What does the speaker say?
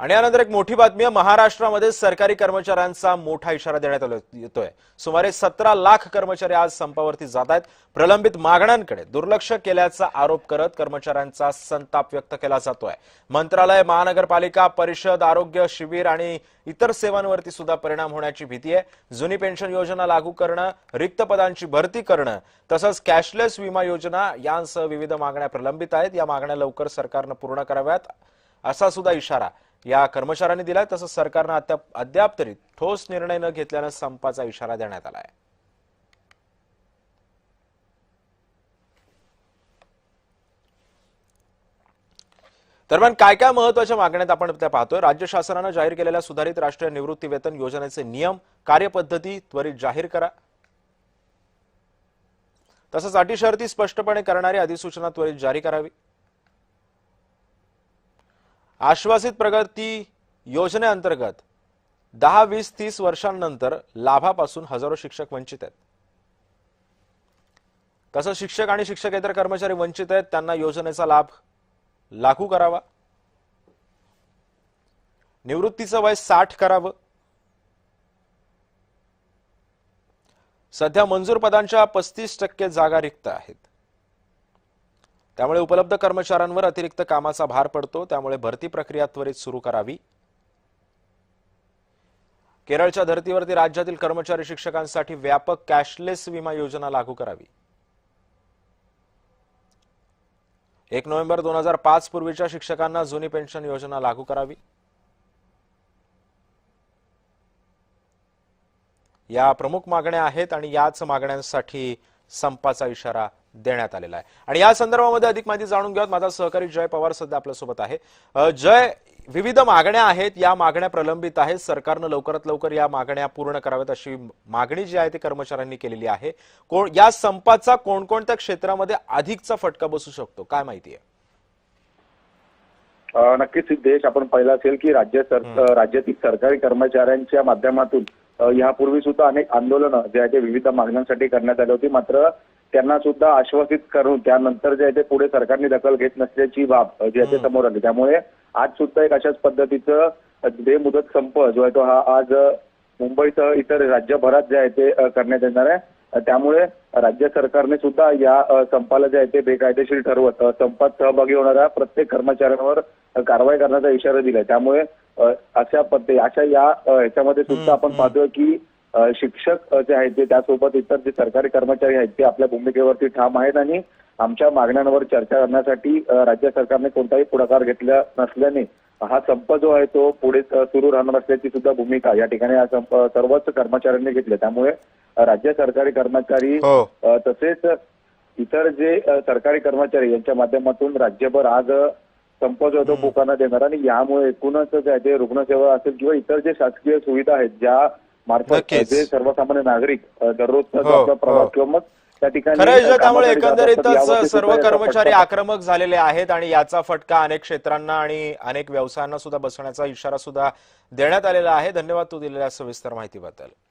आणि यानंतर एक मोठी बातमी आहे। महाराष्ट्रामध्ये सरकारी कर्मचाऱ्यांचा मोठा इशारा देण्यात येतोय। सुमारे 17 लाख कर्मचारी आज संपावरती जात आहेत। प्रलंबित मागण्यांकडे दुर्लक्ष केल्याचा आरोप करत कर्मचाऱ्यांचा संताप व्यक्त केला जातोय। मंत्रालय, महानगरपालिका, परिषद, आरोग्य शिबिर आणि इतर सेवांवरती सुद्धा परिणाम होण्याची भीती आहे। जुनी पेन्शन योजना लागू करणं, रिक्त पदांची भरती करणं, तसंच कॅशलेस विमा योजना यांसह विविध मागण्या प्रलंबित आहेत। या मागण्या लवकर सरकारनं पूर्ण कराव्यात असा सुद्धा इशारा या कर्मचाऱ्यांनी दिलाय। तसंच सरकारनं अद्याप तरी ठोस निर्णय न घेतल्यानं संपाचा इशारा देण्यात आलाय। दरम्यान काय काय महत्त्वाच्या मागण्यात आपण त्या पाहतोय। राज्य शासनानं जाहीर केलेल्या सुधारित राष्ट्रीय निवृत्ती वेतन योजनेचे नियम, कार्यपद्धती त्वरित जाहीर करा। तसंच अटी शर्ती स्पष्टपणे करणारी अधिसूचना त्वरित जारी करावी। आश्वासित प्रगती योजनेअंतर्गत 10, 20, 30 वर्षांनंतर लाभापासून हजारो शिक्षक वंचित आहेत। तसंच शिक्षक आणि शिक्षकेतर कर्मचारी वंचित आहेत, त्यांना योजनेचा लाभ लागू करावा। निवृत्तीचं वय 60 करावं। सध्या मंजूर पदांच्या 35% जागा रिक्त आहेत, त्यामुळे उपलब्ध कर्मचाऱ्यांवर अतिरिक्त कामाचा भार पडतो। त्यामुळे भरती प्रक्रिया त्वरित सुरू करावी। केरळच्या धर्तीवरती राज्यातील कर्मचारी शिक्षकांसाठी व्यापक कॅशलेस विमा योजना लागू करावी। 1 नोव्हेंबर 2005 पूर्वीच्या शिक्षकांना जुनी पेन्शन योजना लागू करावी। या प्रमुख मागण्या आहेत आणि याच मागण्यांसाठी संपाचा इशारा देण्यात आलेला आहे। आणि या संदर्भामध्ये अधिक माहिती जाणून घेऊयात। माझा सहकारी जय पवार सध्या आपल्या सोबत आहे। जय, विविध मागण्या आहेत, या मागण्या प्रलंबित आहेत। सरकारनं लवकरात लवकर या मागण्या पूर्ण कराव्यात अशी मागणी जी आहे ती कर्मचाऱ्यांनी केलेली आहे। या संपाचा कोणकोणत्या क्षेत्रामध्ये अधिकचा फटका बसू शकतो, काय माहिती आहे? नक्कीच सिद्धेश, आपण पाहिलं असेल की राज्यातील सरकारी कर्मचाऱ्यांच्या माध्यमातून यापूर्वी सुद्धा अनेक आंदोलनं जे आहे ते विविध मागण्यांसाठी करण्यात आली होती। मात्र त्यांना सुद्धा आश्वासित करून त्यानंतर जे आहे ते पुढे सरकारने दखल घेत नसल्याची बाब जी आहे ते समोर आली। त्यामुळे आज सुद्धा एक अशाच पद्धतीचं बेमुदत संप जो आहे तो हा आज मुंबईसह इतर राज्यभरात जे आहे ते करण्यात येणार आहे। त्यामुळे राज्य सरकारने सुद्धा या संपाला जे आहे ते बेकायदेशीर ठरवत संपात सहभागी होणाऱ्या प्रत्येक कर्मचाऱ्यांवर कारवाई करण्याचा इशारा दिलाय। त्यामुळे अशा या ह्याच्यामध्ये सुद्धा आपण पाहतोय की शिक्षक जे आहेत ते त्यासोबत इतर जे सरकारी कर्मचारी आहेत ते आपल्या भूमिकेवरती ठाम आहेत आणि आमच्या मागण्यांवर चर्चा करण्यासाठी राज्य सरकारने कोणताही पुढाकार घेतला नसल्याने हा संप जो आहे तो पुढे सुरू राहणार असल्याची सुद्धा भूमिका या ठिकाणी सर्वच कर्मचाऱ्यांनी घेतली। त्यामुळे राज्य सरकारी कर्मचारी तसेच इतर जे सरकारी कर्मचारी यांच्या माध्यमातून राज्यभर आज संप जो तो पुकारण्यात येणार आणि यामुळे एकूणच जे आहे रुग्णसेवा असेल किंवा इतर जे शासकीय सुविधा आहेत ज्या मार्फत जे सर्वसामान्य नागरिक दररोजचा जो आपला प्रवास किंवा मग त्या ठिकाणी त्यामुळे एकंदरीतच सर्व कर्मचारी आक्रमक झालेले आहेत आणि याचा फटका अनेक क्षेत्रांना आणि अनेक व्यवसायांना सुद्धा बसण्याचा इशारा सुद्धा देण्यात आलेला आहे। धन्यवाद तू दिलेल्या सविस्तर माहितीबद्दल।